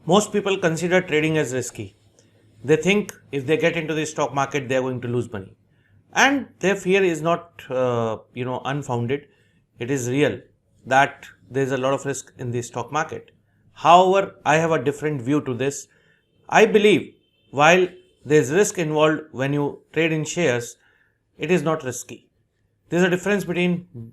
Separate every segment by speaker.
Speaker 1: Most people consider trading as risky. They think if they get into the stock market, they are going to lose money. And their fear is not, unfounded. It is real that there is a lot of risk in the stock market. However, I have a different view to this. I believe while there is risk involved when you trade in shares, it is not risky. There is a difference between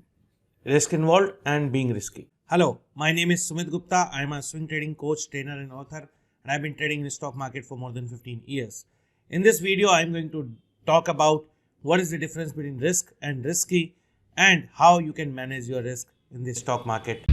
Speaker 1: risk involved and being risky. Hello, my name is Sumit Gupta. I am a swing trading coach, trainer and author, and I have been trading in the stock market for more than 15 years. In this video, I am going to talk about what is the difference between risk and risky and how you can manage your risk in the stock market.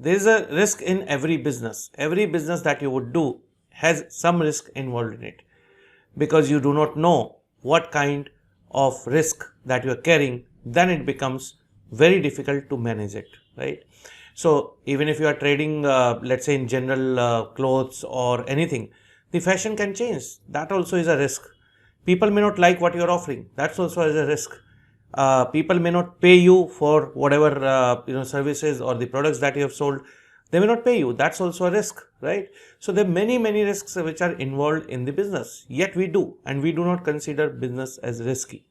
Speaker 1: There is a risk in every business. Every business that you would do has some risk involved in it, because you do not know what kind of risk that you are carrying. Then it becomes very difficult to manage it, right? So even if you are trading, let's say in general clothes or anything, the fashion can change. That also is a risk. People may not like what you are offering. That's also is a risk. People may not pay you for whatever services or the products that you have sold. They may not pay you. That's also a risk, right? So there are many risks which are involved in the business. Yet we do, and we do not consider business as risky.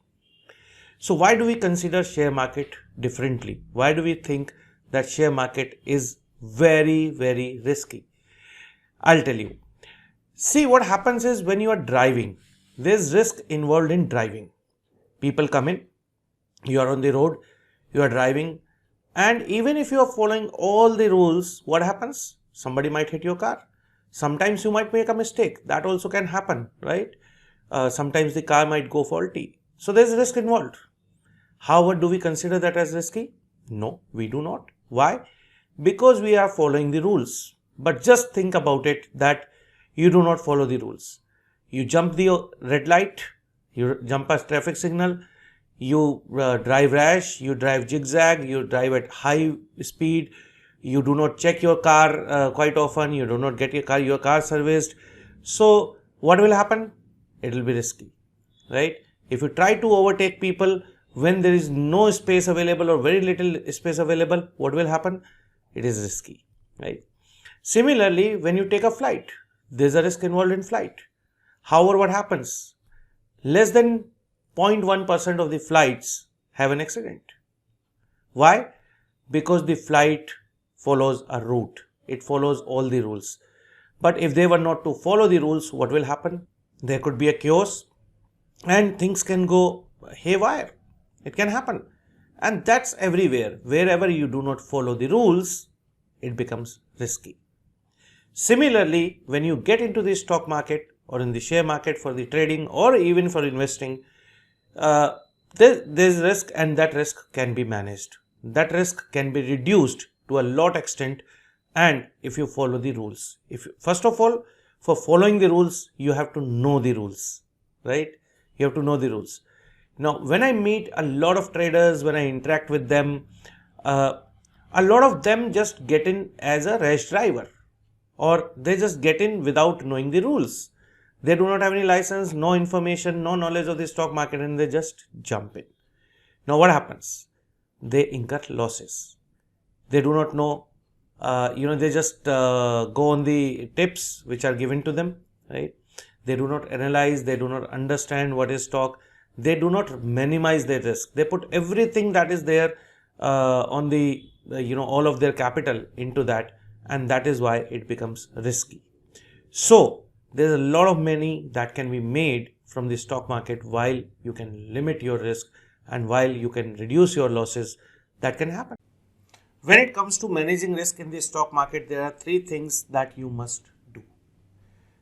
Speaker 1: So why do we consider share market differently? Why do we think that share market is very risky? I'll tell you. See, what happens is when you are driving, there's risk involved in driving. People come in. You are on the road, you are driving, and even if you are following all the rules, what happens? Somebody might hit your car. Sometimes you might make a mistake. That also can happen, right? Sometimes the car might go faulty. So there is risk involved. However, do we consider that as risky? No, we do not. Why? Because we are following the rules. But just think about it that you do not follow the rules. You jump the red light, you jump a traffic signal, you drive rash, you drive zigzag, you drive at high speed, you do not check your car quite often, you do not get your car serviced. So what will happen? It will be risky, right? If you try to overtake people when there is no space available or very little space available, what will happen? It is risky, right? Similarly, when you take a flight, there is a risk involved in flight. However, what happens? Less than 0.1% of the flights have an accident. Why? Because the flight follows a route. It follows all the rules. But if they were not to follow the rules, what will happen? There could be a chaos and things can go haywire. It can happen. And that's everywhere. Wherever you do not follow the rules, it becomes risky. Similarly, when you get into the stock market or in the share market for the trading or even for investing, there's risk, and that risk can be managed. That risk can be reduced to a lot extent, and if you follow the rules. First of all, for following the rules, you have to know the rules, right? You have to know the rules. Now, when I meet a lot of traders, when I interact with them, a lot of them just get in as a rash driver, or they just get in without knowing the rules. They do not have any license, no information, no knowledge of the stock market, and they just jump in. Now what happens? They incur losses. They do not know, they just go on the tips which are given to them, right? They do not analyze, they do not understand what is stock. They do not minimize their risk. They put everything that is there on the, all of their capital into that, and that is why it becomes risky. So there's a lot of money that can be made from the stock market while you can limit your risk and while you can reduce your losses. That can happen. When it comes to managing risk in the stock market, there are three things that you must do.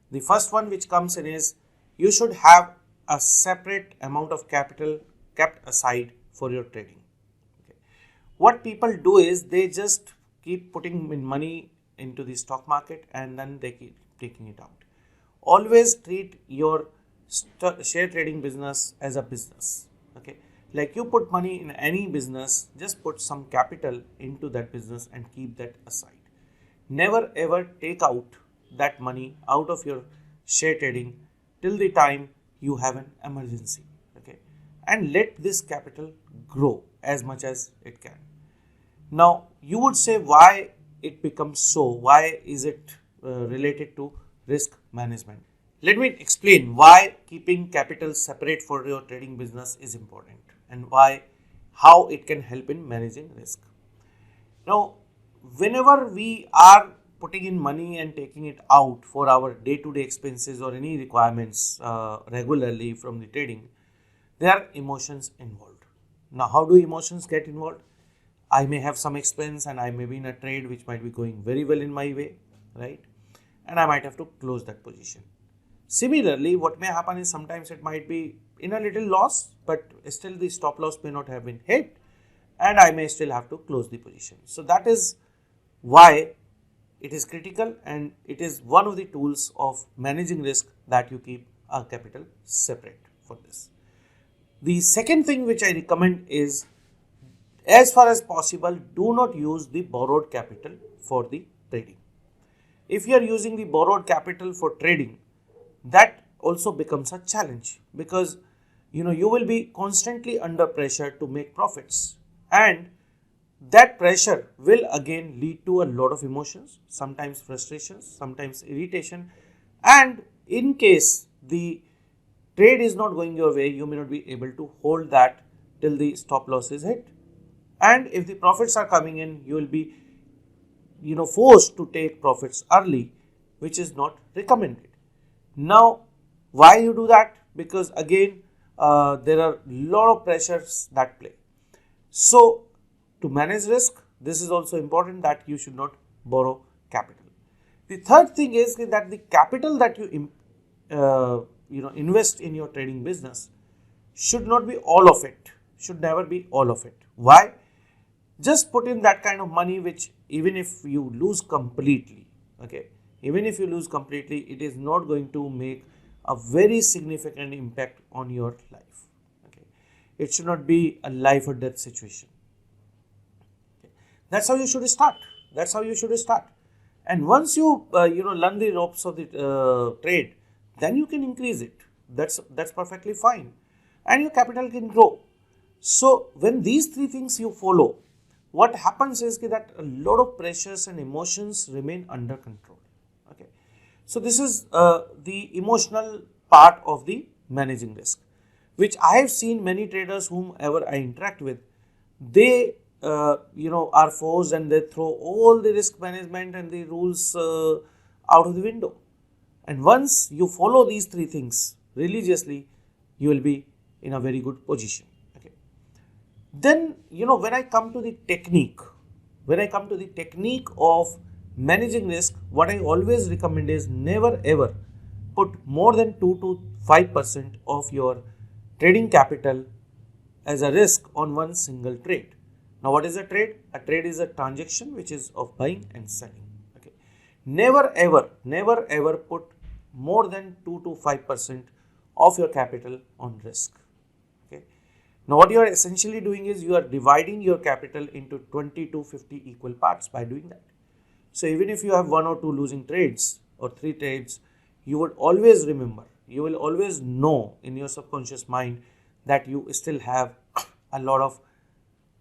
Speaker 1: The first one which comes in is you should have a separate amount of capital kept aside for your trading. Okay. What people do is they just keep putting money into the stock market and then they keep taking it out. Always treat your share trading business as a business. Okay, like you put money in any business, just put some capital into that business and keep that aside. Never ever take out that money out of your share trading till the time you have an emergency, okay, and let this capital grow as much as it can. Now you would say why it becomes so, why is it related to risk management? Let me explain why keeping capital separate for your trading business is important and how it can help in managing risk. Now, whenever we are putting in money and taking it out for our day-to-day expenses or any requirements regularly from the trading, there are emotions involved. Now, how do emotions get involved? I may have some expense and I may be in a trade which might be going very well in my way, right? And I might have to close that position. Similarly, what may happen is sometimes it might be in a little loss, but still the stop loss may not have been hit and I may still have to close the position. So that is why it is critical and it is one of the tools of managing risk that you keep a capital separate for this. The second thing which I recommend is, as far as possible, do not use the borrowed capital for the trading. If you are using the borrowed capital for trading, that also becomes a challenge because you will be constantly under pressure to make profits, and that pressure will again lead to a lot of emotions, sometimes frustrations, sometimes irritation, and in case the trade is not going your way, you may not be able to hold that till the stop loss is hit. And if the profits are coming in, you will be forced to take profits early, which is not recommended. Now, why you do that? Because again, there are a lot of pressures that play. So, to manage risk, this is also important that you should not borrow capital. The third thing is that the capital that you invest in your trading business should not be all of it. Should never be all of it. Why? Just put in that kind of money which even if you lose completely, okay, even if you lose completely, it is not going to make a very significant impact on your life. Okay, it should not be a life or death situation. Okay. That's how you should start. That's how you should start. And once you learn the ropes of the trade, then you can increase it. That's perfectly fine, and your capital can grow. So when these three things you follow, what happens is that a lot of pressures and emotions remain under control. Okay, so this is the emotional part of the managing risk, which I have seen many traders whomever I interact with, they are forced and they throw all the risk management and the rules out of the window. And once you follow these three things religiously, you will be in a very good position. Okay. Then, when I come to the technique of managing risk, what I always recommend is never ever put more than 2 to 5% of your trading capital as a risk on one single trade. Now, what is a trade? A trade is a transaction which is of buying and selling. Okay. Never ever put more than 2 to 5% of your capital on risk. Okay. Now, what you are essentially doing is you are dividing your capital into 20 to 50 equal parts by doing that. So, even if you have 1 or 2 losing trades or 3 trades, you would always remember, you will always know in your subconscious mind that you still have a lot of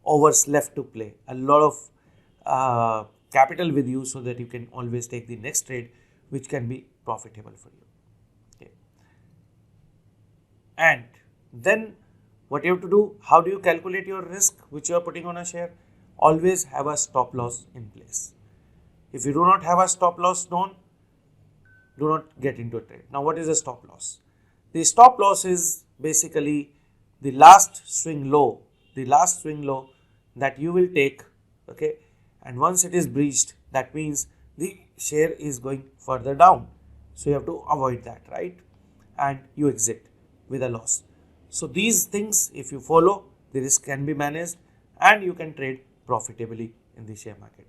Speaker 1: overs left to play, a lot of capital with you, so that you can always take the next trade which can be profitable for you. Okay. And then what you have to do, how do you calculate your risk which you are putting on a share? Always have a stop loss in place. If you do not have a stop loss known, do not get into a trade. Now, what is a stop loss? The stop loss is basically the last swing low that you will take, okay, and once it is breached, that means the share is going further down. So you have to avoid that, right? And you exit with a loss. So these things, if you follow, the risk can be managed and you can trade profitably in the share market.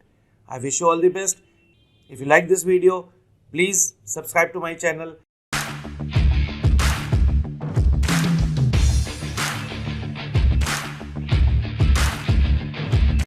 Speaker 1: I wish you all the best. If you like this video, please subscribe to my channel